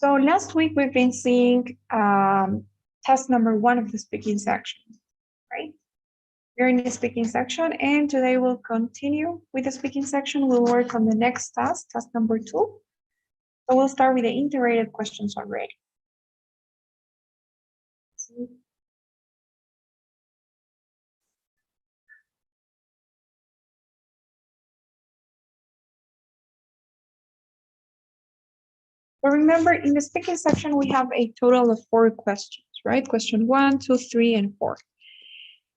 So last week we've been seeing task number 1 of the speaking section, right? We're in the speaking section, and today we'll continue with the speaking section. We'll work on the next task number 2. So we'll start with the integrated questions already. But remember, in the speaking section, we have a total of 4 questions, right? Question 1, 2, 3, and 4.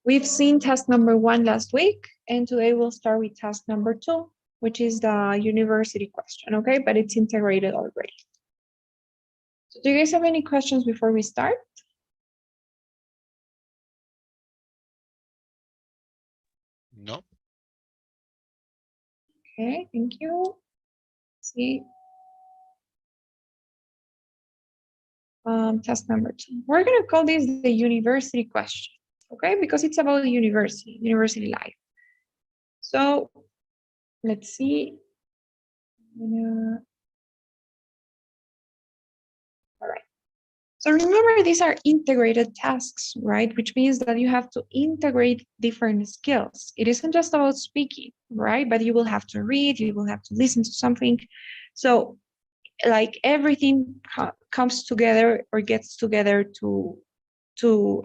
We've seen task number 1 last week, and today we'll start with task number 2, which is the university question, okay? But it's integrated already. So do you guys have any questions before we start? No. Okay, thank you. See. Task number 2. We're going to call this the university question, okay? Because it's about university life. So let's see. All right. So remember, these are integrated tasks, right? Which means that you have to integrate different skills. It isn't just about speaking, right? But you will have to read, you will have to listen to something. So like everything comes together or gets together to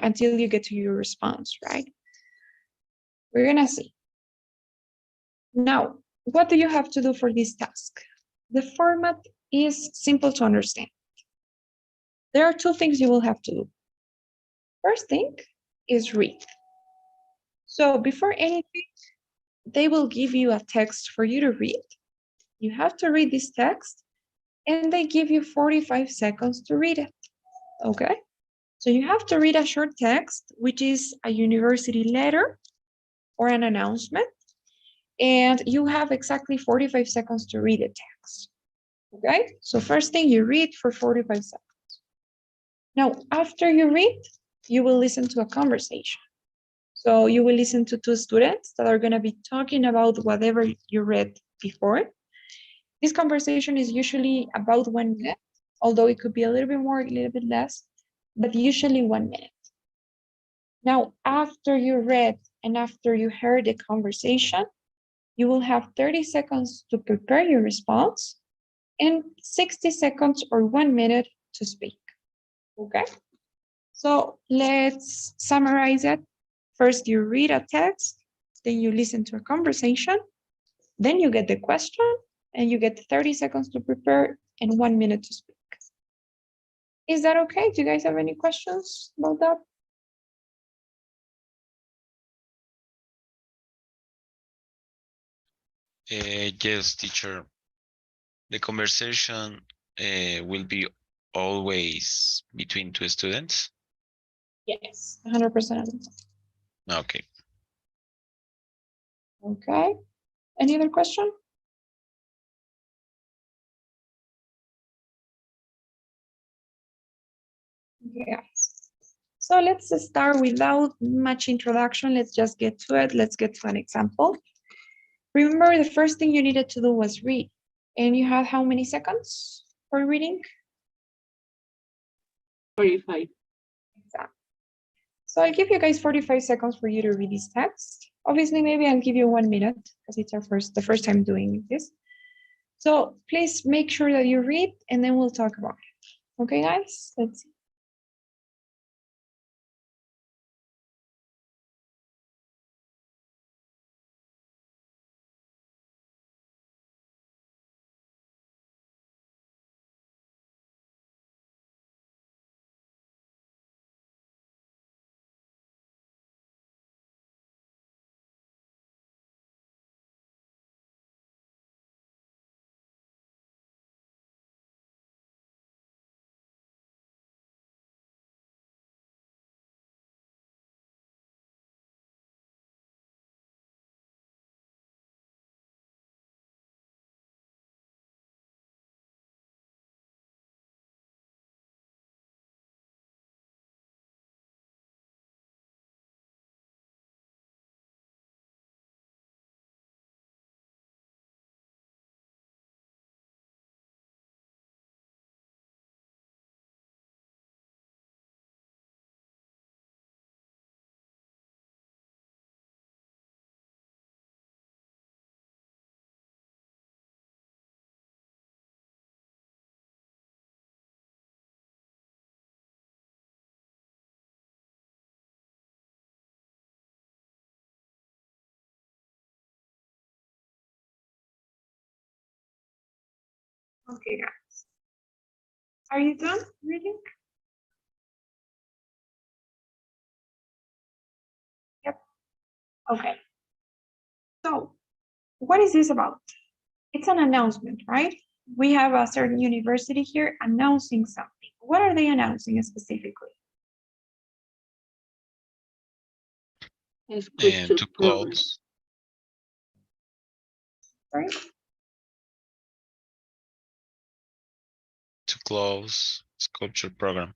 until you get to your response, right? We're gonna see. Now, what do you have to do for this task? The format is simple to understand. There are 2 things you will have to do. First thing is read. So before anything, they will give you a text for you to read. You have to read this text, and they give you 45 seconds to read it, okay? So you have to read a short text, which is a university letter or an announcement, and you have exactly 45 seconds to read the text, okay? So first thing, you read for 45 seconds. Now, after you read, you will listen to a conversation. So you will listen to 2 students that are gonna be talking about whatever you read before. This conversation is usually about 1 minute, although it could be a little bit more, a little bit less, but usually 1 minute. Now, after you read and after you heard the conversation, you will have 30 seconds to prepare your response and 60 seconds or 1 minute to speak, okay? So let's summarize it. First, you read a text, then you listen to a conversation, then you get the question, and you get 30 seconds to prepare and 1 minute to speak. Is that okay? Do you guys have any questions about that? Yes, teacher. The conversation will be always between 2 students? Yes, 100%. Okay. Okay. Any other question? Yes. So let's start without much introduction. Let's just get to it. Let's get to an example. Remember, the first thing you needed to do was read. And you have how many seconds for reading? 45. Exactly. So I'll give you guys 45 seconds for you to read this text. Obviously, maybe I'll give you 1 minute because it's the first time doing this. So please make sure that you read and then we'll talk about it. Okay, guys? Let's see. Okay, guys. Are you done reading? Yep. Okay. So, what is this about? It's an announcement, right? We have a certain university here announcing something. What are they announcing specifically? And Sculpture to program. close, Sorry? sculpture program.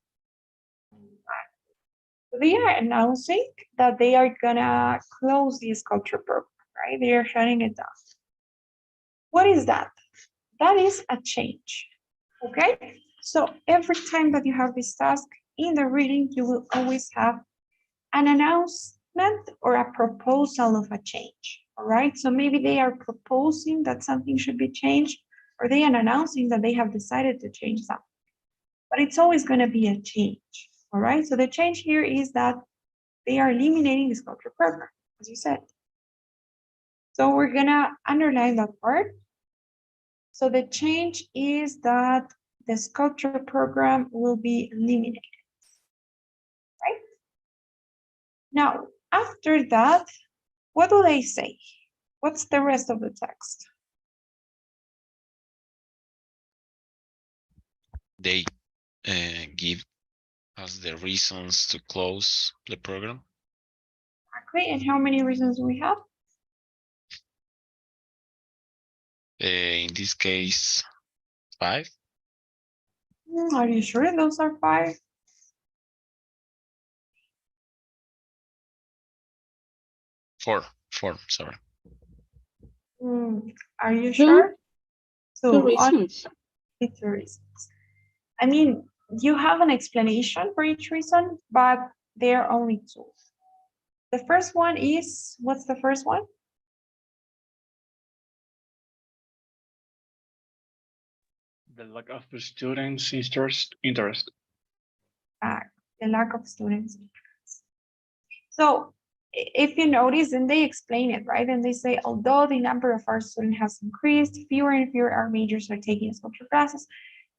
They are announcing that they are gonna close the sculpture program, right? They are shutting it down. What is that? That is a change, okay? So every time that you have this task in the reading, you will always have an announcement or a proposal of a change, all right? So maybe they are proposing that something should be changed, or they are announcing that they have decided to change something. But it's always gonna be a change, all right? So the change here is that they are eliminating the sculpture program, as you said. So we're gonna underline that part. So the change is that the sculpture program will be eliminated, right? Now, after that, what do they say? What's the rest of the text? They give us the reasons to close the program. Exactly, and how many reasons do we have? In this case, 5. Are you sure those are 5? Four, sorry. Are you Two. sure? Two So only reasons. 2 reasons. I mean, you have an explanation for each reason, but there are only 2. The first one is, what's the first one? The lack of students' interest. The lack of students' interest. So if you notice, then they explain it, right? And they say, although the number of our students has increased, fewer and fewer our majors are taking sculpture classes.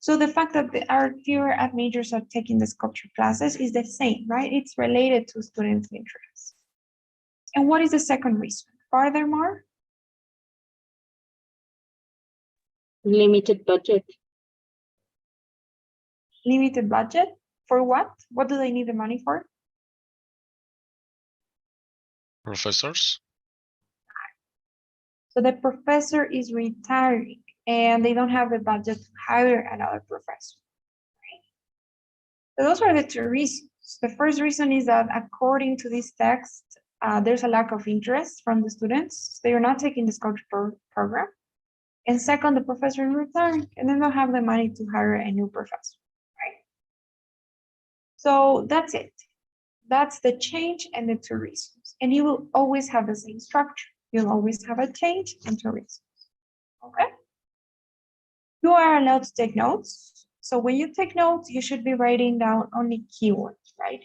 So the fact that our fewer at majors are taking the sculpture classes is the same, right? It's related to students' interest. And what is the second reason? Furthermore, Limited budget. limited budget. For what? What do they need the money for? Professors. So the professor is retiring and they don't have the budget to hire another professor. Right? So those are the 2 reasons. The first reason is that according to this text, there's a lack of interest from the students. They are not taking the sculpture program. And second, the professor is retiring and they don't have the money to hire a new professor. Right? So that's it. That's the change and the 2 reasons. And you will always have the same structure. You'll always have a change and 2 reasons. Okay? You are allowed to take notes. So when you take notes, you should be writing down only keywords, right?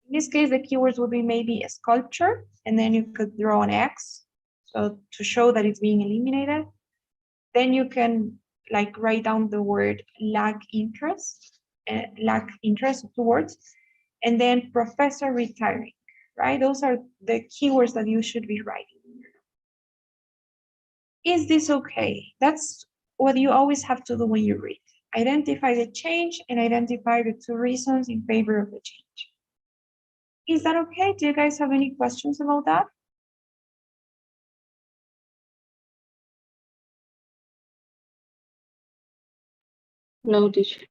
In this case, the keywords will be maybe a sculpture, and then you could draw an X, so to show that it's being eliminated. Then you can like write down the word lack interest, 2 words, and then professor retiring, right? Those are the keywords that you should be writing. Is this okay? That's what you always have to do when you read. Identify the change and identify the 2 reasons in favor of the change. Is that okay? Do you guys have any questions about that? No, teacher.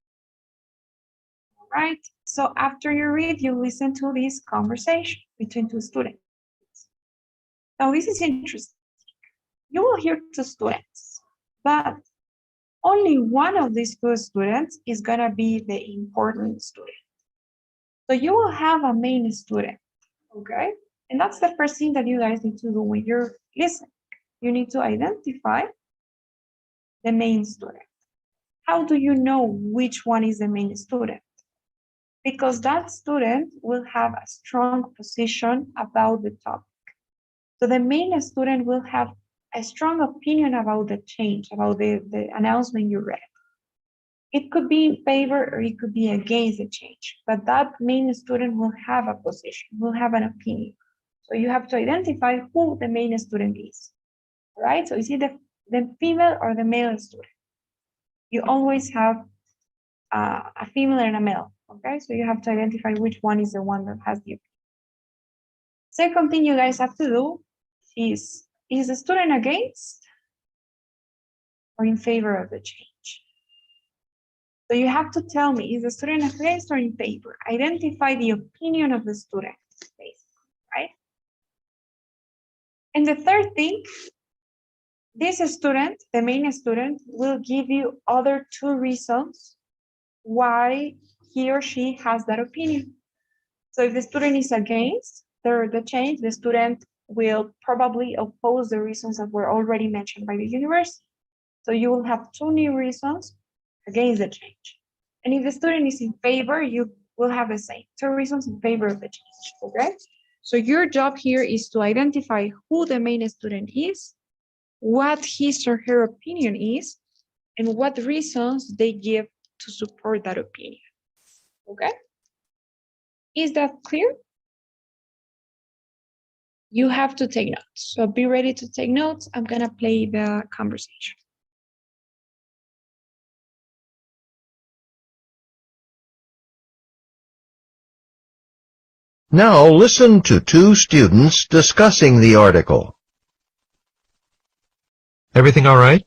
All right. So after you read, you listen to this conversation between 2 students. Now this is interesting. You will hear 2 students, but only one of these 2 students is gonna be the important student. So you will have a main student, okay? And that's the first thing that you guys need to do when you're listening. You need to identify the main student. How do you know which one is the main student? Because that student will have a strong position about the topic. So the main student will have a strong opinion about the change, about the announcement you read. It could be in favor or it could be against the change, but that main student will have a position, will have an opinion. So you have to identify who the main student is, right? So is it the female or the male student? You always have a female and a male, okay? So you have to identify which one is the one that has the opinion. Second thing you guys have to do is the student against or in favor of the change? So you have to tell me, is the student against or in favor? Identify the opinion of the student, basically, right? And the third thing, this student, the main student, will give you other two reasons why he or she has that opinion. So if the student is against the change, the student will probably oppose the reasons that were already mentioned by the university. So you will have two new reasons against the change. And if the student is in favor, you will have the same, two reasons in favor of the change, okay? So your job here is to identify who the main student is, what his or her opinion is, and what reasons they give to support that opinion, okay? Is that clear? You have to take notes. So be ready to take notes. I'm gonna play the conversation. Now listen to two students discussing the article. Everything all right?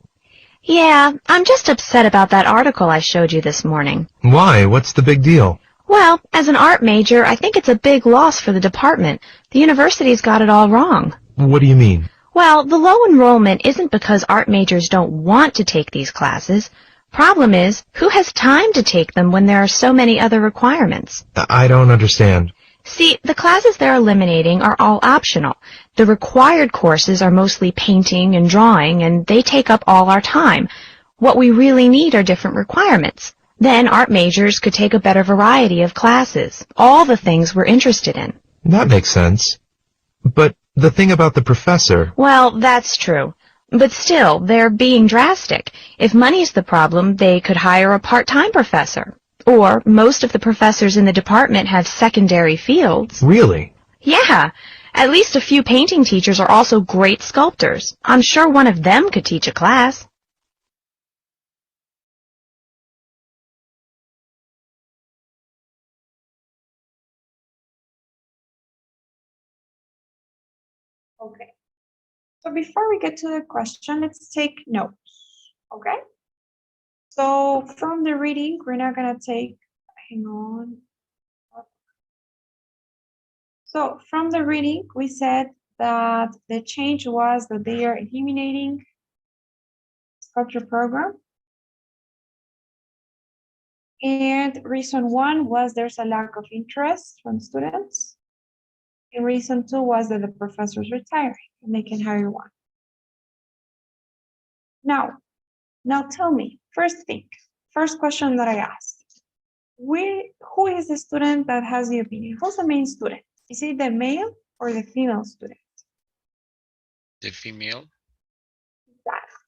Yeah, I'm just upset about that article I showed you this morning. Why? What's the big deal? Well, as an art major, I think it's a big loss for the department. The university's got it all wrong. What do you mean? Well, the low enrollment isn't because art majors don't want to take these classes. Problem is, who has time to take them when there are so many other requirements? I don't understand. See, the classes they're eliminating are all optional. The required courses are mostly painting and drawing, and they take up all our time. What we really need are different requirements. Then art majors could take a better variety of classes, all the things we're interested in. That makes sense. But the thing about the professor... Well, that's true. But still, they're being drastic. If money's the problem, they could hire a part-time professor. Or most of the professors in the department have secondary fields. Really? Yeah. At least a few painting teachers are also great sculptors. I'm sure one of them could teach a class. Okay. So before we get to the question, let's take notes, okay? So from the reading, we're not gonna take, hang on. So from the reading, we said that the change was that they are eliminating sculpture program. And reason one was there's a lack of interest from students. And reason two was that the professor's retiring and they can hire one. Now tell me, first question that I asked, who is the student that has the opinion? Who's the main student? Is it the male or the female student? The female. Exactly.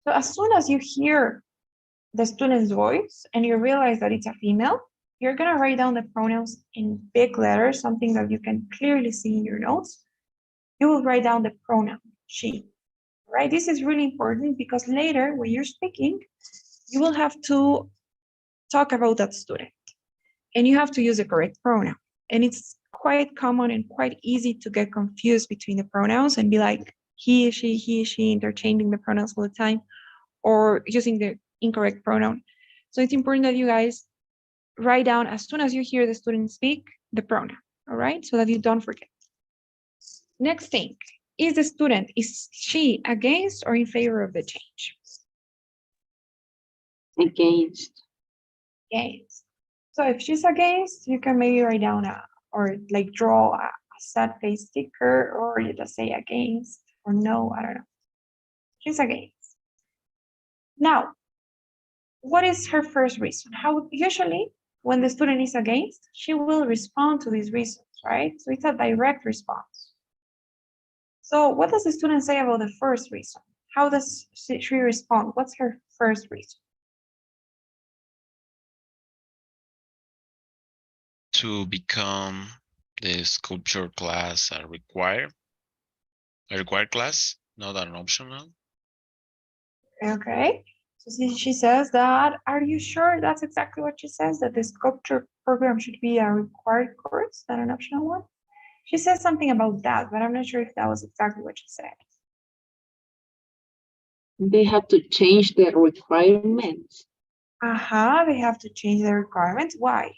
So as soon as you hear the student's voice and you realize that it's a female, you're gonna write down the pronouns in big letters, something that you can clearly see in your notes. You will write down the pronoun, she. Right? This is really important because later when you're speaking, you will have to talk about that student and you have to use the correct pronoun. And it's quite common and quite easy to get confused between the pronouns and be like he, she, interchanging the pronouns all the time or using the incorrect pronoun. So it's important that you guys write down as soon as you hear the student speak, the pronoun, all right? So that you don't forget. Next thing. Is the student, is she against or in favor of the change? Against. Against. So if she's against, you can maybe write down or like draw a sad face sticker, or you just say against or no, I don't know. She's against. Now, what is her first reason? How usually when the student is against, she will respond to these reasons, right? So it's a direct response. So what does the student say about the first reason? How does she respond? What's her first reason? to become the sculpture class a required class, not an optional. Okay. So she says that, are you sure that's exactly what she says? That the sculpture program should be a required course, not an optional one? She says something about that, but I'm not sure if that was exactly what she said. They have to change the requirements. They have to change the requirements. Why?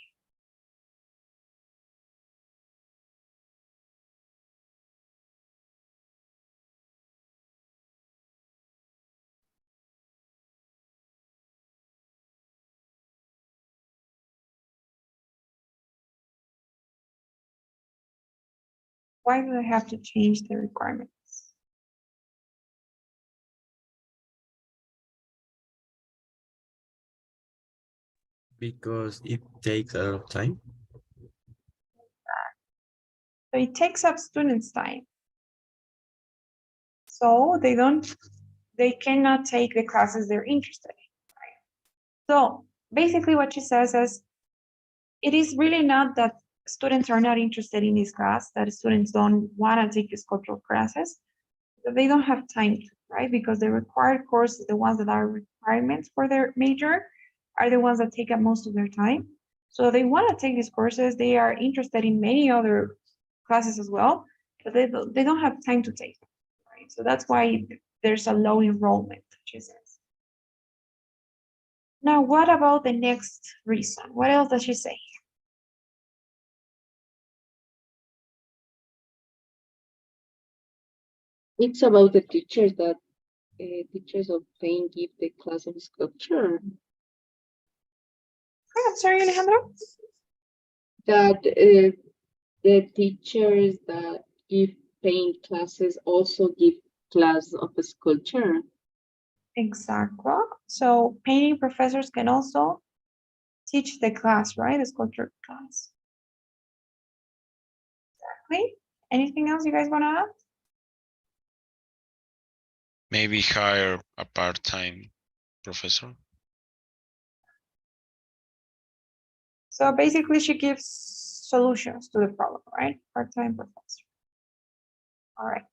Why do they have to change the requirements? Because it takes a lot of time. So it takes up students' time. So they cannot take the classes they're interested in. Right? So basically what she says is, it is really not that students are not interested in this class, that students don't want to take the sculptural classes, that they don't have time to, right? Because the required courses, the ones that are requirements for their major, are the ones that take up most of their time. So they want to take these courses, they are interested in many other classes as well, but they don't have time to take them, right? So that's why there's a low enrollment, she says. Now, what about the next reason? What else does she say? It's about the teachers that teachers of paint give the class of sculpture. I'm sorry, Alejandro? That the teachers that give paint classes also give class of sculpture. Exactly. So painting professors can also teach the class, right? The sculpture class. Exactly. Anything else you guys want to add? Maybe hire a part-time professor. So basically she gives solutions to the problem, right? Part-time professor. All right.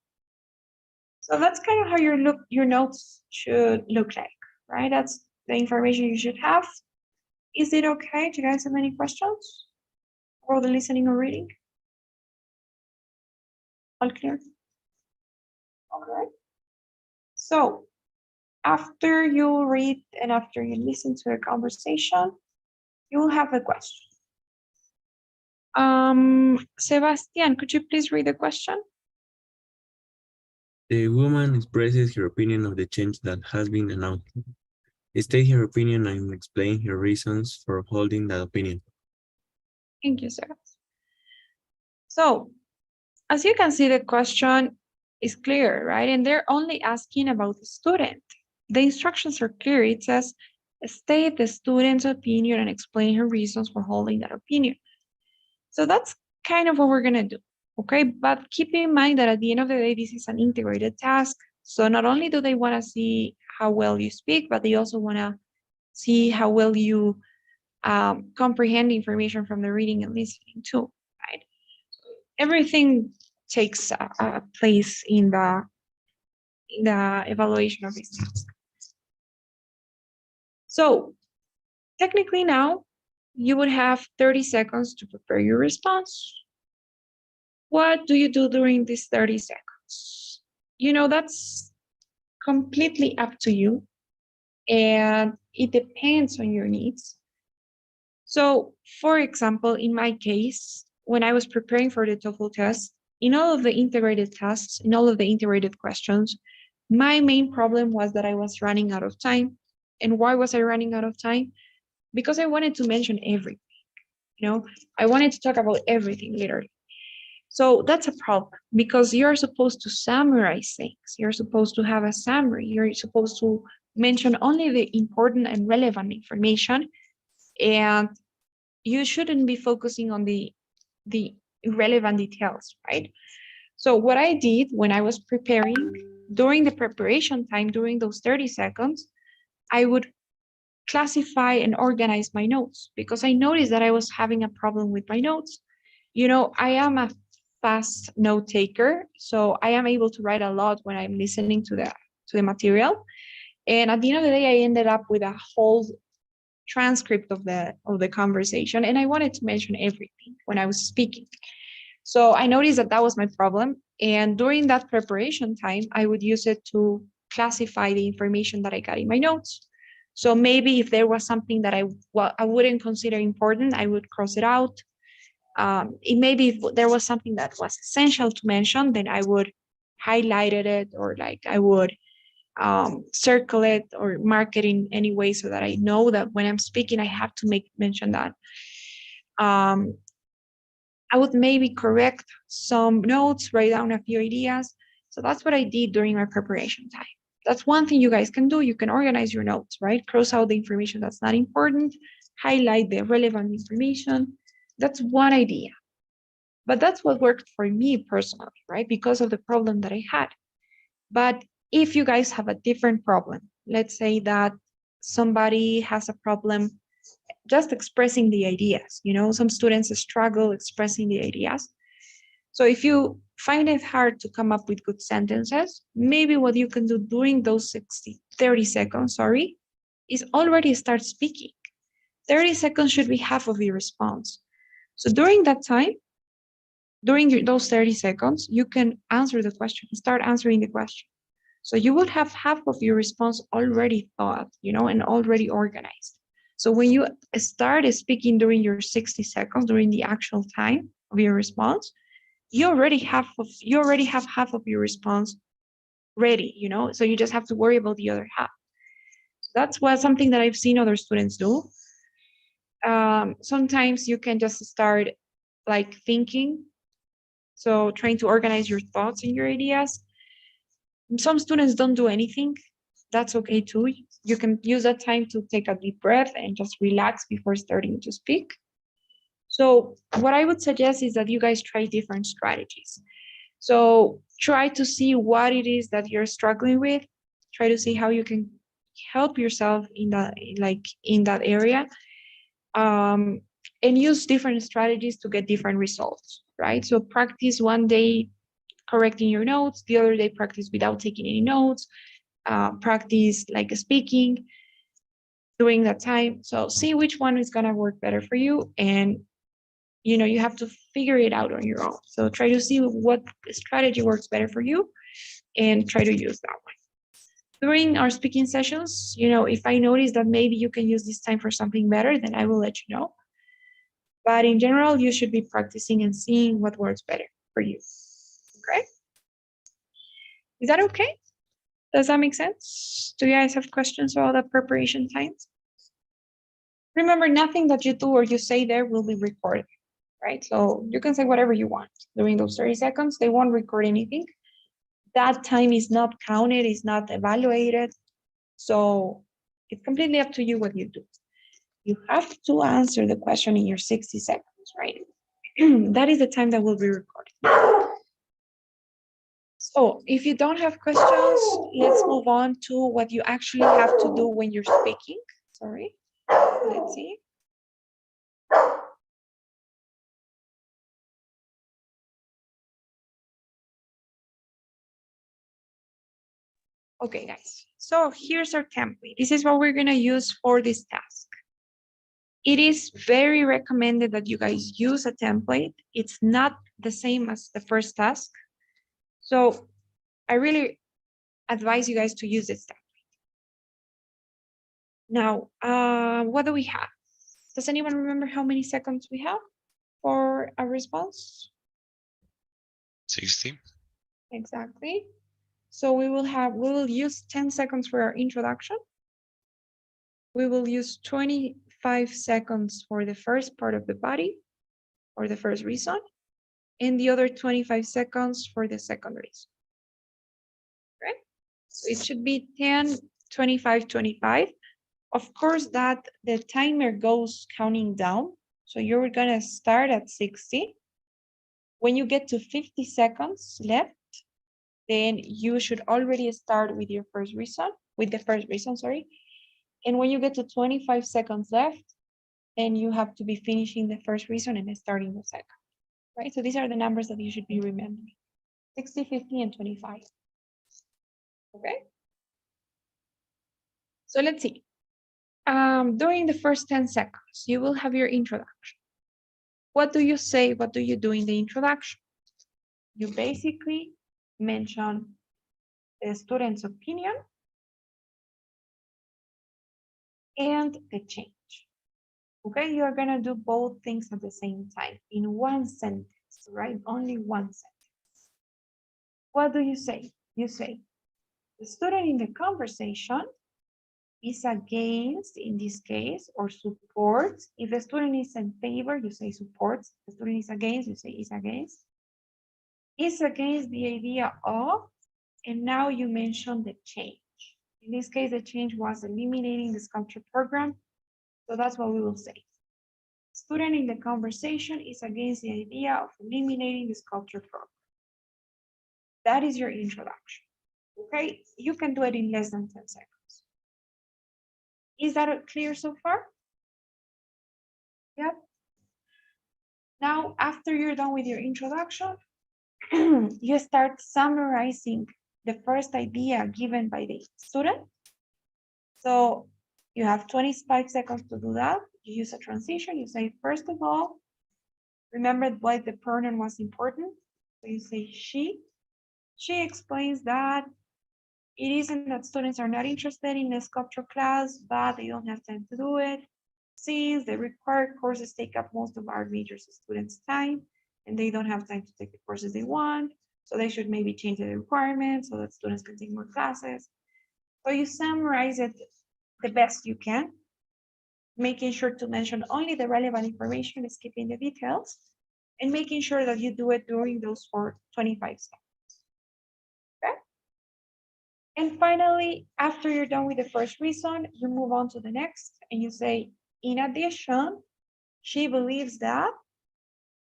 So that's kind of how your notes should look like, right? That's the information you should have. Is it okay? Do you guys have any questions for the listening or reading? All clear? All right. So after you read and after you listen to a conversation, you will have a question. Sebastian, could you please read the question? The woman expresses her opinion of the change that has been announced. State her opinion and explain her reasons for holding that opinion. Thank you, Sebastian. So, as you can see, the question is clear, right? And they're only asking about the student. The instructions are clear. It says, state the student's opinion and explain her reasons for holding that opinion. So that's kind of what we're going to do, okay? But keep in mind that at the end of the day, this is an integrated task. So not only do they want to see how well you speak, but they also want to see how well you comprehend information from the reading and listening too, right? Everything takes a place in the evaluation of these tasks. So technically now, you would have 30 seconds to prepare your response. What do you do during these 30 seconds? You know, that's completely up to you, and it depends on your needs. So, for example, in my case, when I was preparing for the TOEFL test, in all of the integrated tasks, in all of the integrated questions, my main problem was that I was running out of time. And why was I running out of time? Because I wanted to mention everything. I wanted to talk about everything literally. So that's a problem because you're supposed to summarize things. You're supposed to have a summary. You're supposed to mention only the important and relevant information. And you shouldn't be focusing on the irrelevant details, right? So what I did when I was preparing, during the preparation time, during those 30 seconds, I would classify and organize my notes because I noticed that I was having a problem with my notes. You know, I am a fast note taker, so I am able to write a lot when I'm listening to the material. And at the end of the day, I ended up with a whole transcript of the conversation, and I wanted to mention everything when I was speaking. So I noticed that that was my problem. And during that preparation time, I would use it to classify the information that I got in my notes. So maybe if there was something that I wouldn't consider important, I would cross it out. Maybe if there was something that was essential to mention, then I would highlight it, or like I would circle it or mark it in any way so that I know that when I'm speaking, I have to mention that. I would maybe correct some notes, write down a few ideas. So that's what I did during my preparation time. That's one thing you guys can do. You can organize your notes, right? Cross out the information that's not important, highlight the relevant information. That's one idea. But that's what worked for me personally, right? Because of the problem that I had. But if you guys have a different problem, let's say that somebody has a problem just expressing the ideas, you know, some students struggle expressing the ideas. So if you find it hard to come up with good sentences, maybe what you can do during those 30 seconds, is already start speaking. 30 seconds should be half of your response. So during that time, during those 30 seconds, you can answer the question, start answering the question. So you will have half of your response already thought, you know, and already organized. So when you start speaking during your 60 seconds, during the actual time of your response, you already have half of your response ready, you know, so you just have to worry about the other half. That's something that I've seen other students do. Sometimes you can just start like thinking, so trying to organize your thoughts and your ideas. Some students don't do anything. That's okay too. You can use that time to take a deep breath and just relax before starting to speak. So what I would suggest is that you guys try different strategies. So try to see what it is that you're struggling with. Try to see how you can help yourself in that area. And use different strategies to get different results, right? So practice one day correcting your notes, the other day practice without taking any notes, practice like speaking during that time. So see which one is gonna work better for you, and you know, you have to figure it out on your own. So try to see what strategy works better for you and try to use that one. During our speaking sessions, you know, if I notice that maybe you can use this time for something better, then I will let you know. But in general, you should be practicing and seeing what works better for you. Okay? Is that okay? Does that make sense? Do you guys have questions about the preparation times? Remember, nothing that you do or you say there will be recorded, right? So you can say whatever you want during those 30 seconds. They won't record anything. That time is not counted, is not evaluated. So it's completely up to you what you do. You have to answer the question in your 60 seconds, right? That is the time that will be recorded. So if you don't have questions, let's move on to what you actually have to do when you're speaking. Sorry, let's see. Okay, guys, so here's our template. This is what we're gonna use for this task. It is very recommended that you guys use a template. It's not the same as the first task. So I really advise you guys to use this template. Now, what do we have? Does anyone remember how many seconds we have for a response? 60. Exactly. So we will use 10 seconds for our introduction. We will use 25 seconds for the first part of the body or the first reason, and the other 25 seconds for the second reason. Right? So it should be 10, 25, 25. Of course, that the timer goes counting down. So you're gonna start at 60. When you get to 50 seconds left, then you should already start with your first reason, sorry. And when you get to 25 seconds left, then you have to be finishing the first reason and starting the second, right? So these are the numbers that you should be remembering. 60, 50, and 25. Okay? So let's see. During the first 10 seconds, you will have your introduction. What do you say? What do you do in the introduction? You basically mention the student's opinion and the change. Okay, you are gonna do both things at the same time in one sentence, right? Only one sentence. What do you say? You say, the student in the conversation is against, in this case, or supports. If the student is in favor, you say supports. If the student is against, you say is against. Is against the idea of, and now you mention the change. In this case, the change was eliminating the sculpture program. So that's what we will say. Student in the conversation is against the idea of eliminating the sculpture program. That is your introduction. Okay, you can do it in less than 10 seconds. Is that clear so far? Yep. Now, after you're done with your introduction, you start summarizing the first idea given by the student. So you have 25 seconds to do that. You use a transition. You say, first of all, remember why the pronoun was important. So you say she. She explains that it isn't that students are not interested in the sculpture class, but they don't have time to do it. Since the required courses take up most of our major students' time, and they don't have time to take the courses they want, so they should maybe change the requirements so that students can take more classes. So you summarize it the best you can, making sure to mention only the relevant information, skipping the details, and making sure that you do it during those 25 seconds. Okay? And finally, after you're done with the first reason, you move on to the next and you say, in addition, she believes that,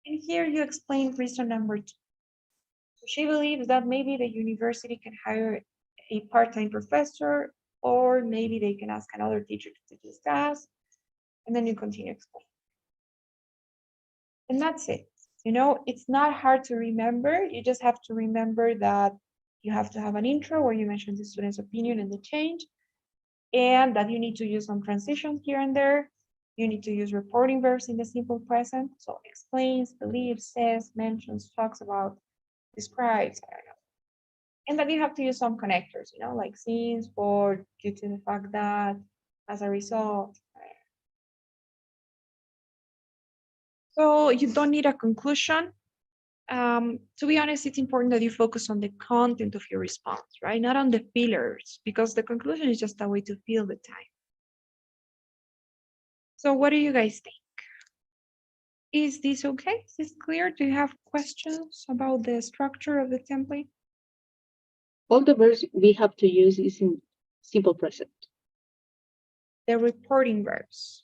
and here you explain reason number 2. So she believes that maybe the university can hire a part-time professor, or maybe they can ask another teacher to teach this class, and then you continue explaining. And that's it. You know, it's not hard to remember. You just have to remember that you have to have an intro where you mention the student's opinion and the change, and that you need to use some transitions here and there. You need to use reporting verbs in the simple present. So explains, believes, says, mentions, talks about, describes, I don't know. And then you have to use some connectors, you know, like since, for, due to the fact that, as a result. So you don't need a conclusion. To be honest, it's important that you focus on the content of your response, right? Not on the fillers, because the conclusion is just a way to fill the time. So what do you guys think? Is this okay? Is this clear? Do you have questions about the structure of the template? All the verbs we have to use is in simple present. The reporting verbs,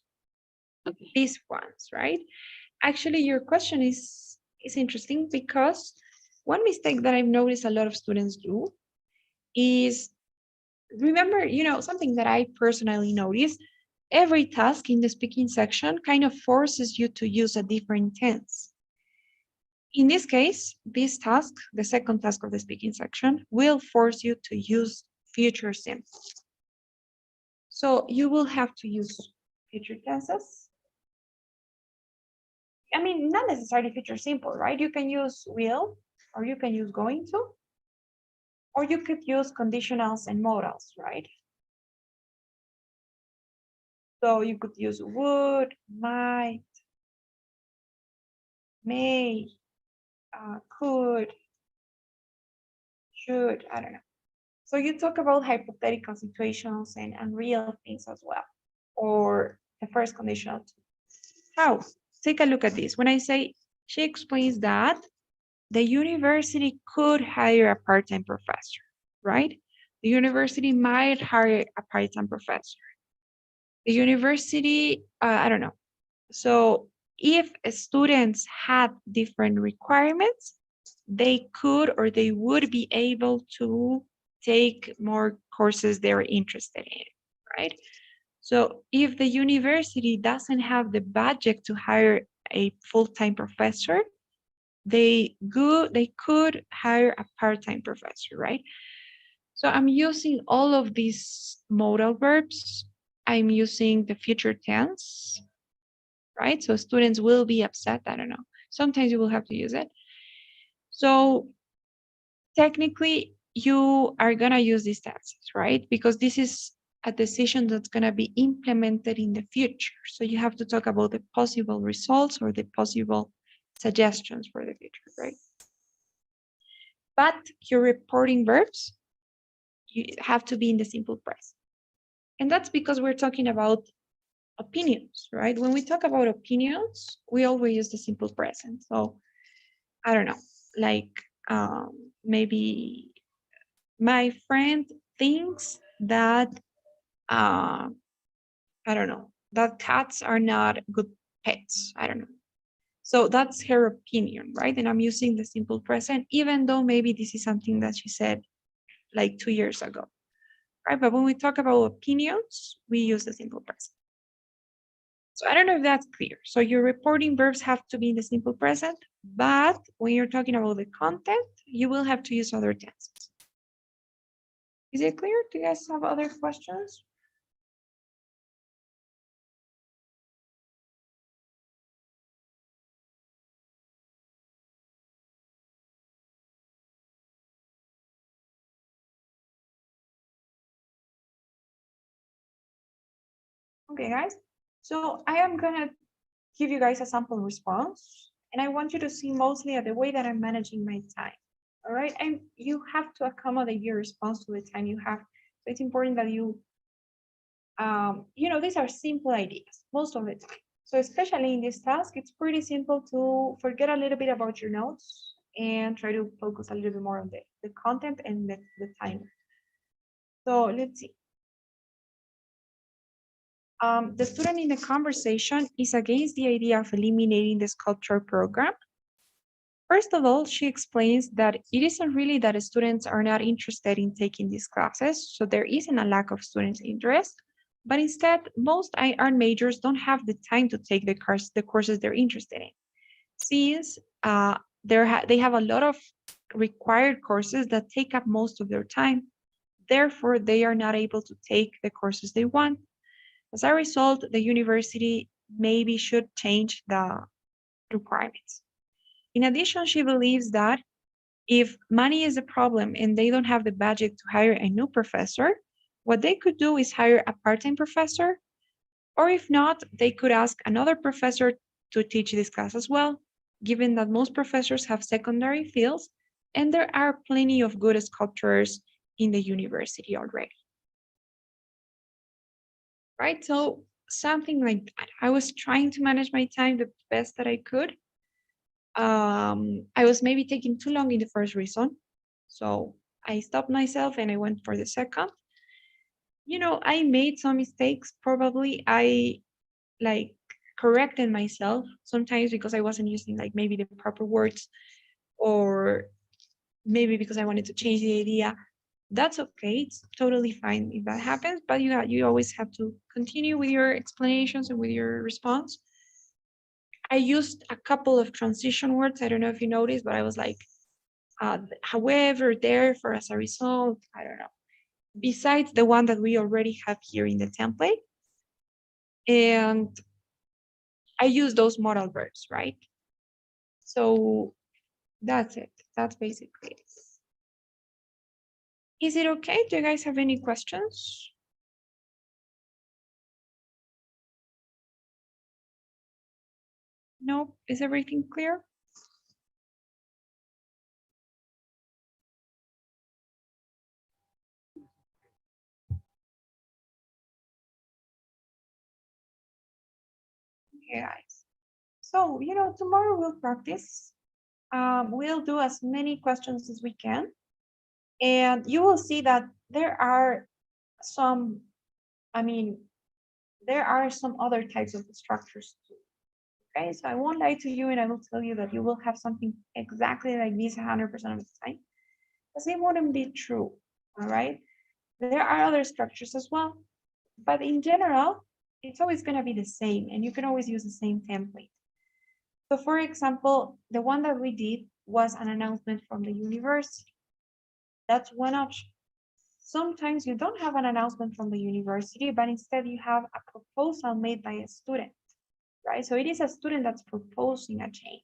Okay. these ones, right? Actually, your question is interesting, because one mistake that I've noticed a lot of students do is, remember, you know, something that I personally noticed, every task in the speaking section kind of forces you to use a different tense. In this case, this task, the second task of the speaking section, will force you to use future simple. So you will have to use future tenses. I mean, not necessarily future simple, right? You can use will, or you can use going to, or you could use conditionals and modals, right? So you could use would, might, may, could, should, I don't know. So you talk about hypothetical situations and unreal things as well, or the first conditional too. How? Take a look at this. When I say, she explains that the university could hire a part-time professor, right? The university might hire a part-time professor. The university, I don't know. So if students had different requirements, they could or they would be able to take more courses they're interested in, right? So if the university doesn't have the budget to hire a full-time professor, they could hire a part-time professor, right? So I'm using all of these modal verbs. I'm using the future tense, right? So students will be upset. I don't know. Sometimes you will have to use it. So technically, you are going to use these tenses, right? Because this is a decision that's going to be implemented in the future. So you have to talk about the possible results or the possible suggestions for the future, right? But your reporting verbs, you have to be in the simple present. And that's because we're talking about opinions, right? When we talk about opinions, we always use the simple present. So I don't know, like maybe my friend thinks that I don't know, that cats are not good pets. I don't know. So that's her opinion, right? And I'm using the simple present, even though maybe this is something that she said like 2 years ago, right? But when we talk about opinions, we use the simple present. So I don't know if that's clear. So your reporting verbs have to be in the simple present, but when you're talking about the content, you will have to use other tenses. Is it clear? Do you guys have other questions? Okay, guys. So I am gonna give you guys a sample response, and I want you to see mostly at the way that I'm managing my time. All right, and you have to accommodate your response to the time you have. So it's important that you these are simple ideas most of the time. So especially in this task, it's pretty simple to forget a little bit about your notes and try to focus a little bit more on the content and the time. So let's see. The student in the conversation is against the idea of eliminating the sculpture program. First of all, she explains that it isn't really that students are not interested in taking these classes, so there isn't a lack of students' interest, but instead, most art majors don't have the time to take the courses they're interested in, since they have a lot of required courses that take up most of their time. Therefore, they are not able to take the courses they want. As a result, the university maybe should change the requirements. In addition, she believes that if money is a problem and they don't have the budget to hire a new professor, what they could do is hire a part-time professor, or if not, they could ask another professor to teach this class as well, given that most professors have secondary fields and there are plenty of good sculptors in the university already. Right? So something like that. I was trying to manage my time the best that I could. I was maybe taking too long in the first reason. So I stopped myself and I went for the second. I made some mistakes. Probably I corrected myself sometimes because I wasn't using maybe the proper words, or maybe because I wanted to change the idea. That's okay. It's totally fine if that happens, but you always have to continue with your explanations and with your response. I used a couple of transition words. I don't know if you noticed, but I was like, however, therefore, as a result, I don't know. Besides the one that we already have here in the template. And I use those modal verbs, right? So that's it. That's basically it. Is it okay? Do you guys have any questions? No? Is everything clear? Okay, guys. So, tomorrow we'll practice. We'll do as many questions as we can. And you will see that there are some other types of structures too. Okay, so I won't lie to you and I will tell you that you will have something exactly like this 100% of the time, because it wouldn't be true. All right, there are other structures as well. But in general, it's always going to be the same, and you can always use the same template. So for example, the one that we did was an announcement from the university. That's one option. Sometimes you don't have an announcement from the university, but instead you have a proposal made by a student, right? So it is a student that's proposing a change.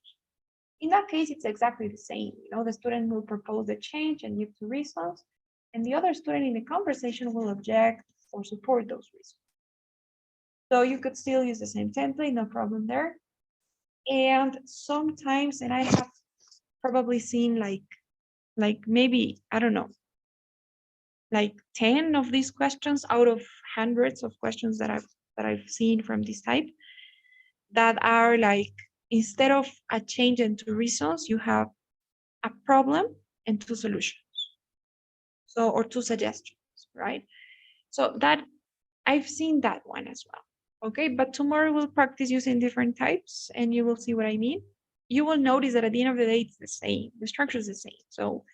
In that case, it's exactly the same. The student will propose the change and give two reasons, and the other student in the conversation will object or support those reasons. So you could still use the same template, no problem there. And sometimes, and I have probably seen like maybe, I don't know, like 10 of these questions out of hundreds of questions that I've seen from this type, that are like, instead of a change and two reasons, you have a problem and two solutions. So, or two suggestions, right? So that, I've seen that one as well. Okay, but tomorrow we'll practice using different types and you will see what I mean. You will notice that at the end of the day, it's the same. The structure is the same. So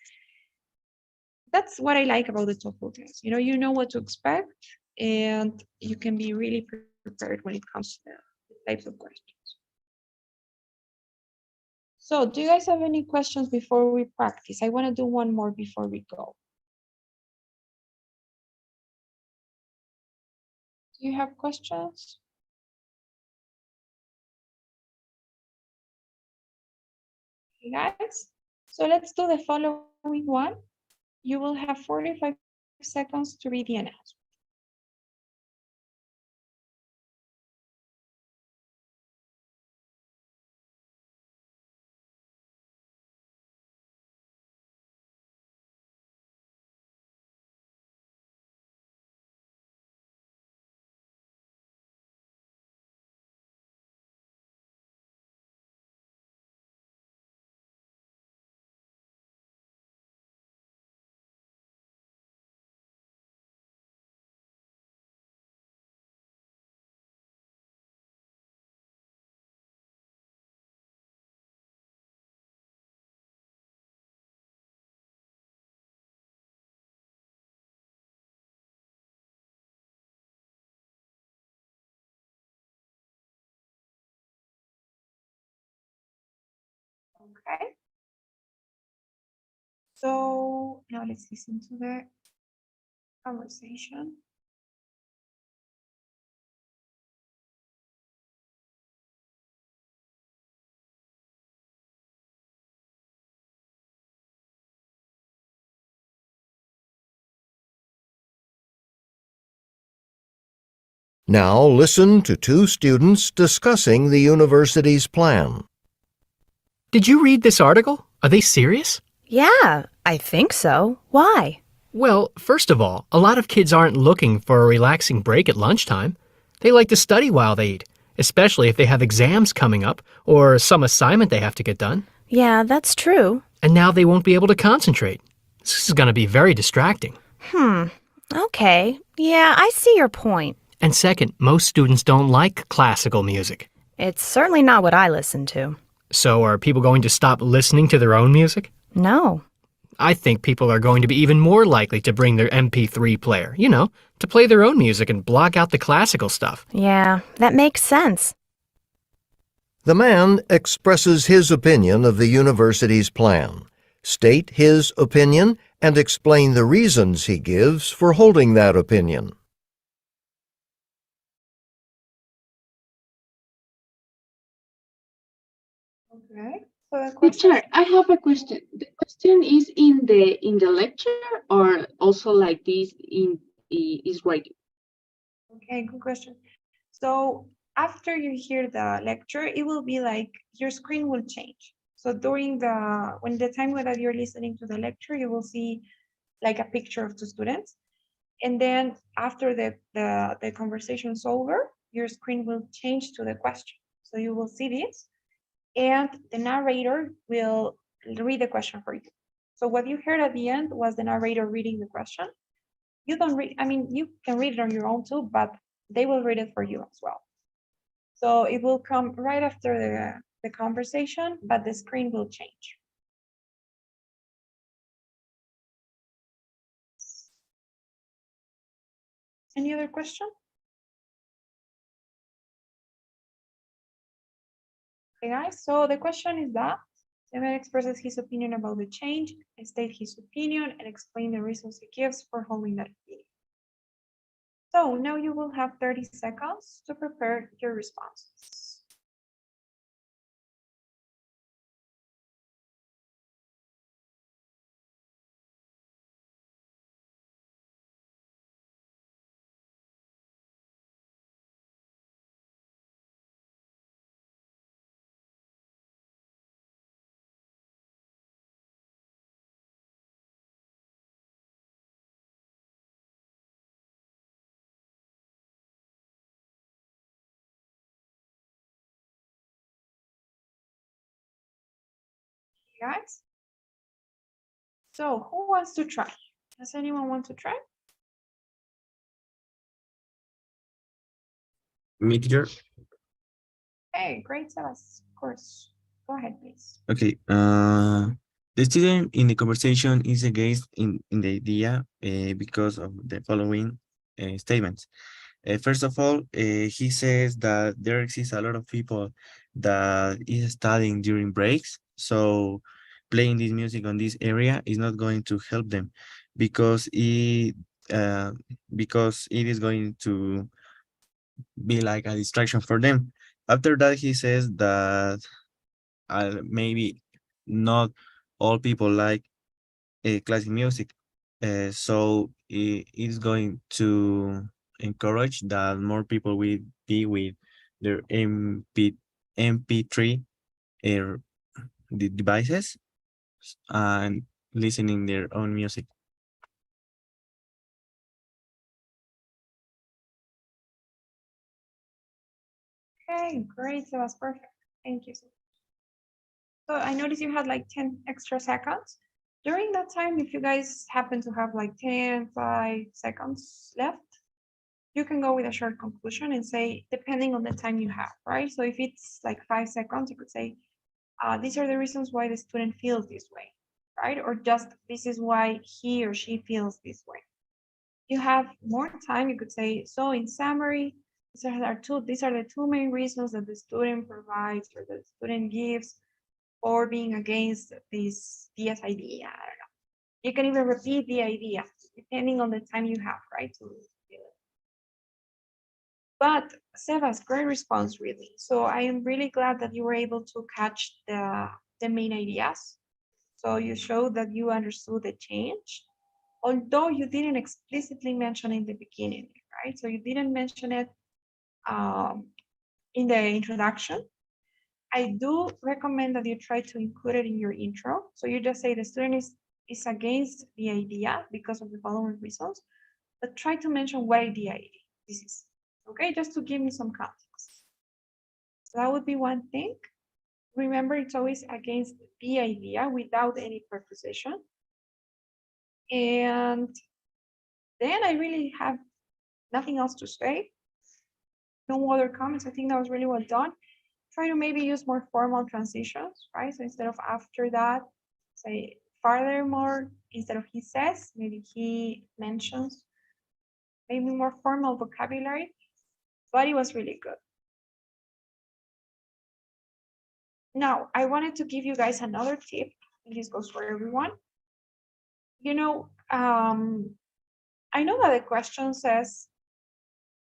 that's what I like about the TOEFL test. You know what to expect, and you can be really prepared when it comes to the types of questions. So do you guys have any questions before we practice? I want to do one more before we go. Do you have questions? Okay, guys, so let's do the following one. You will have 45 seconds to read the announcement. Okay. So now let's listen to the conversation. Now listen to two students discussing the university's plan. Did you read this article? Are they serious? Yeah, I think so. Why? Well, first of all, a lot of kids aren't looking for a relaxing break at lunchtime. They like to study while they eat, especially if they have exams coming up or some assignment they have to get done. Yeah, that's true. And now they won't be able to concentrate. This is going to be very distracting. Okay. Yeah, I see your point. And second, most students don't like classical music. It's certainly not what I listen to. So are people going to stop listening to their own music? No. I think people are going to be even more likely to bring their MP3 player, to play their own music and block out the classical stuff. Yeah, that makes sense. The man expresses his opinion of the university's plan. State his opinion and explain the reasons he gives for holding that opinion. Okay. So the question. Teacher, I have a question. The question is in the lecture or also like this is writing? Okay, good question. So after you hear the lecture, it will be like your screen will change. So during the time that you're listening to the lecture, you will see like a picture of two students. And then after the conversation is over, your screen will change to the question. So you will see this, and the narrator will read the question for you. So what you heard at the end was the narrator reading the question. You don't read, you can read it on your own too, but they will read it for you as well. So it will come right after the conversation, but the screen will change. Any other question? Okay, guys, so the question is that the man expresses his opinion about the change, state his opinion, and explain the reasons he gives for holding that opinion. So now you will have 30 seconds to prepare your responses. Guys, so who wants to try? Does anyone want to try? Me, teacher. Hey, great, Sebas, of course. Go ahead, please. Okay. The student in the conversation is against in the idea because of the following statements. First of all, he says that there exists a lot of people that is studying during breaks. So playing this music on this area is not going to help them because uh, it is going to be like a distraction for them. After that, he says that maybe not all people like classic music. So it is going to encourage that more people will be with their MP3 devices and listening their own music. Okay, great, Sebas, perfect. Thank you so much. So I noticed you had like 10 extra seconds. During that time, if you guys happen to have like 10, 5 seconds left, you can go with a short conclusion and say, depending on the time you have, right? So if it's like 5 seconds, you could say, these are the reasons why the student feels this way, right? Or just this is why he or she feels this way. You have more time, you could say, so in summary, these are the two main reasons that the student provides or the student gives for being against this idea. I don't know. You can even repeat the idea depending on the time you have, right? But Sebas, great response, really. So I am really glad that you were able to catch the main ideas. So you showed that you understood the change, although you didn't explicitly mention in the beginning, right? So you didn't mention it in the introduction. I do recommend that you try to include it in your intro. So you just say the student is against the idea because of the following reasons, but try to mention what idea this is, okay? Just to give me some context. So that would be one thing. Remember, it's always against the idea without any preposition. And then I really have nothing else to say. No other comments. I think that was really well done. Try to maybe use more formal transitions, right? So instead of after that, say furthermore, instead of he says, maybe he mentions, maybe more formal vocabulary, but it was really good. Now, I wanted to give you guys another tip, and this goes for everyone. You know, I know that the question says,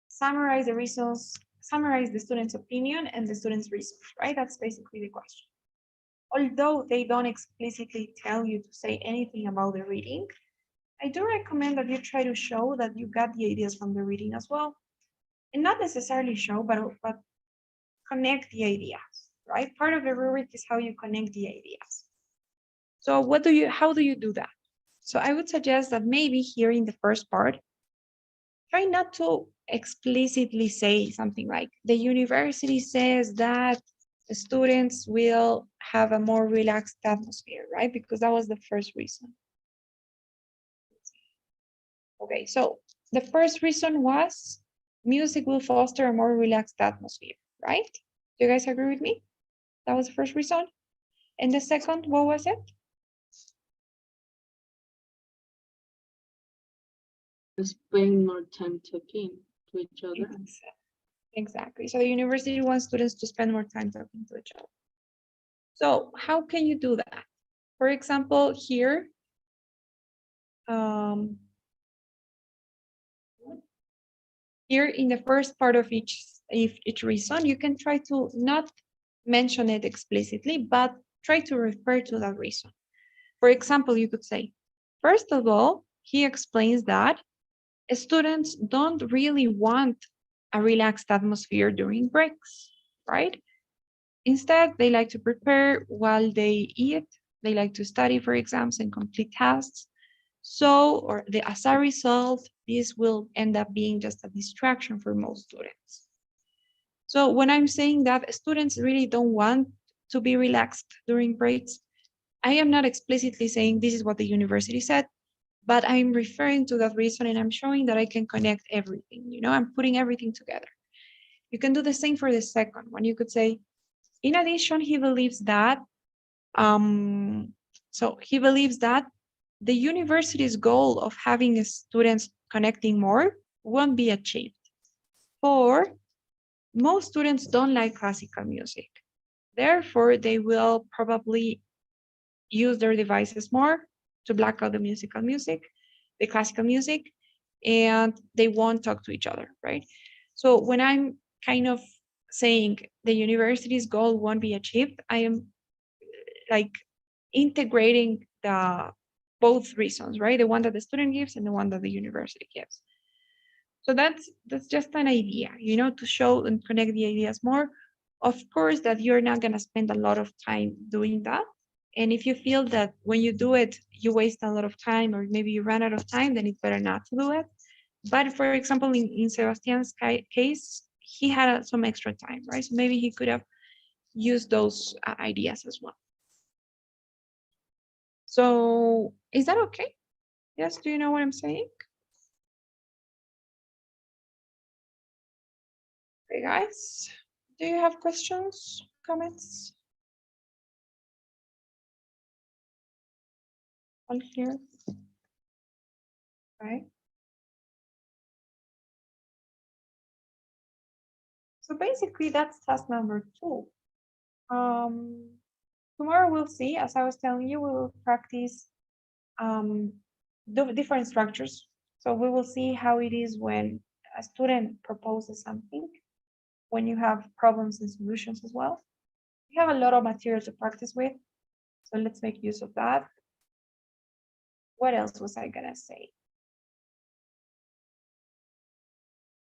summarize the student's opinion and the student's reasons, right? That's basically the question. Although they don't explicitly tell you to say anything about the reading, I do recommend that you try to show that you got the ideas from the reading as well. And not necessarily show, but connect the ideas, right? Part of the rubric is how you connect the ideas. So how do you do that? So I would suggest that maybe here in the first part, try not to explicitly say something like the university says that the students will have a more relaxed atmosphere, right? Because that was the first reason. Okay, so the first reason was music will foster a more relaxed atmosphere, right? Do you guys agree with me? That was the first reason. And the second, what was it? Spend more time talking to each other. Exactly. So the university wants students to spend more time talking to each other. So how can you do that? For example, here, here in the first part of each reason, you can try to not mention it explicitly, but try to refer to that reason. For example, you could say, first of all, he explains that students don't really want a relaxed atmosphere during breaks, right? Instead, they like to prepare while they eat. They like to study for exams and complete tasks. So, as a result, this will end up being just a distraction for most students. So when I'm saying that students really don't want to be relaxed during breaks, I am not explicitly saying this is what the university said, but I'm referring to that reason and I'm showing that I can connect everything. You know, I'm putting everything together. You can do the same for the second one. You could say, in addition, he believes that, so he believes that the university's goal of having students connecting more won't be achieved. For most students don't like classical music. Therefore, they will probably use their devices more to black out the classical music, and they won't talk to each other, right? So when I'm kind of saying the university's goal won't be achieved, I am like integrating the both reasons, right? The one that the student gives and the one that the university gives. So that's just an idea, you know, to show and connect the ideas more. Of course, that you're not going to spend a lot of time doing that. And if you feel that when you do it, you waste a lot of time or maybe you run out of time, then it's better not to do it. But for example, in Sebastian's case, he had some extra time, right? So maybe he could have used those ideas as well. So is that okay? Yes, do you know what I'm saying? Okay, guys, do you have questions, comments? All here? Right. So basically that's task number 2. Tomorrow we'll see, as I was telling you, we will practice the different structures. So we will see how it is when a student proposes something, when you have problems and solutions as well. We have a lot of material to practice with, so let's make use of that. What else was I gonna say?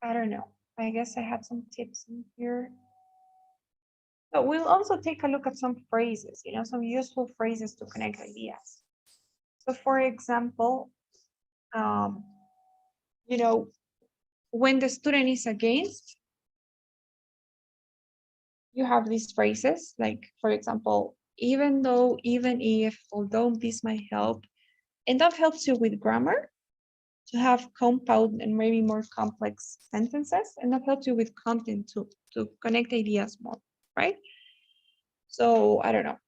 I don't know. I guess I had some tips in here. So we'll also take a look at some phrases, you know, some useful phrases to connect ideas. So for example, you know, when the student is against, you have these phrases like, for example, even though, even if, although this might help. And that helps you with grammar to have compound and maybe more complex sentences. And that helps you with content to connect ideas more, right? So I don't know,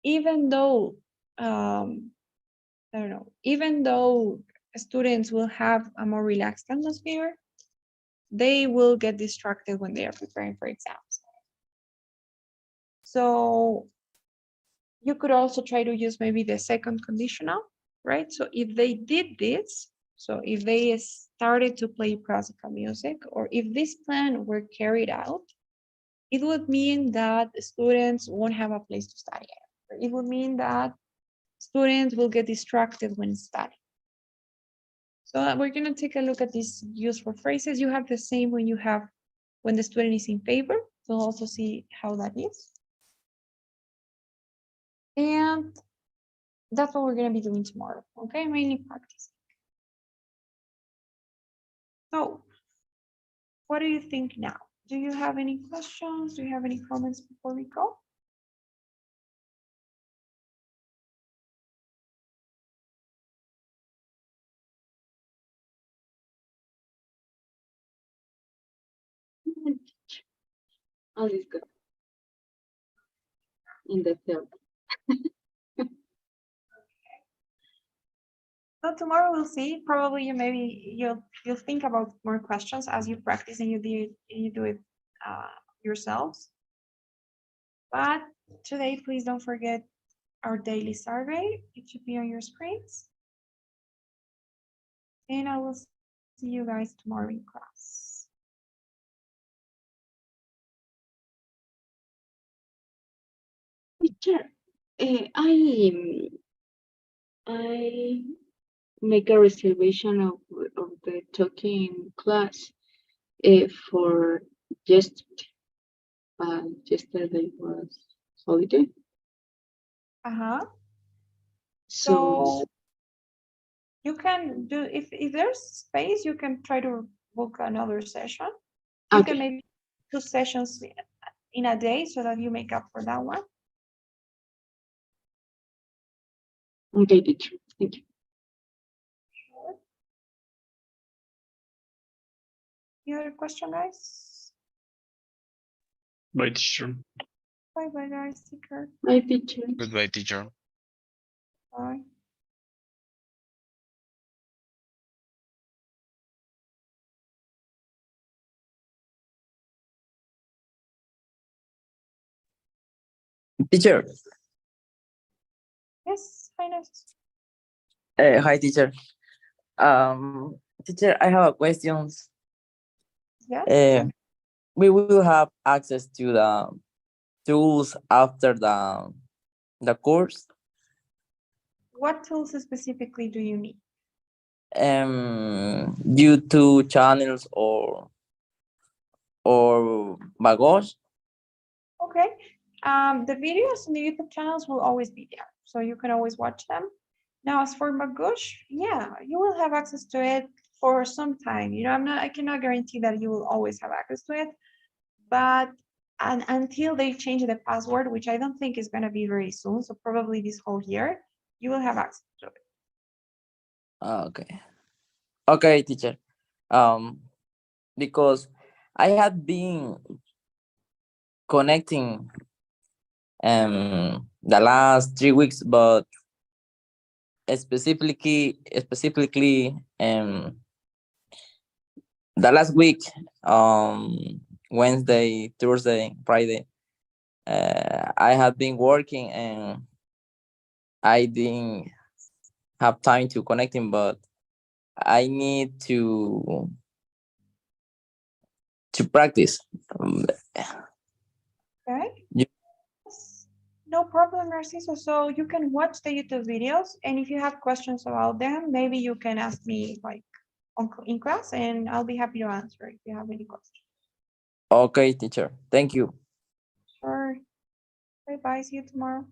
even though, I don't know, even though students will have a more relaxed atmosphere, they will get distracted when they are preparing for exams. So you could also try to use maybe the second conditional, right? So if they did this, so if they started to play classical music, or if this plan were carried out, it would mean that students won't have a place to study. It would mean that students will get distracted when studying. So we're going to take a look at these useful phrases. You have the same when the student is in favor. We'll also see how that is. And that's what we're going to be doing tomorrow, okay? Mainly practice. So what do you think now? Do you have any questions? Do you have any comments before we go? All is good. In the third. So tomorrow we'll see. Probably you'll think about more questions as you practice and you do it yourselves. But Today, please don't forget our daily survey. It should be on your screens. And I will see you guys tomorrow in class. Teacher, I make a reservation of the talking class for yesterday. Yesterday was holiday. Uh-huh. So So you can do, if there's space, you can try to book another session. You can okay, maybe 2 sessions in a day so that you make up for that one. okay, teacher. Thank you. Any other question, guys? Bye, teacher. Bye bye, guys. Take care. Bye, teacher. Goodbye, teacher. Bye. Teacher, Yes, hi, nice. hi teacher. Teacher, I have a question. Yes. We will have access to the tools after the course. What tools specifically do you need? YouTube channels or bagos. Okay. The videos in the YouTube channels will always be there, so you can always watch them. Now, as for Magoosh, yeah, you will have access to it for some time. You know, I cannot guarantee that you will always have access to it, but until they change the password, which I don't think is going to be very soon, so probably this whole year, you will have access to it. Okay. Okay, teacher. Because I had been connecting the last 3 weeks, but specifically the last week, Wednesday, Thursday, Friday, I have been working and I didn't have time to connecting, but I need to practice. Okay. You- No problem, Narciso. So you can watch the YouTube videos, and if you have questions about them, maybe you can ask me like in class, and I'll be happy to answer if you have any questions. Okay, teacher. Thank you. Sure. Bye bye. See you tomorrow.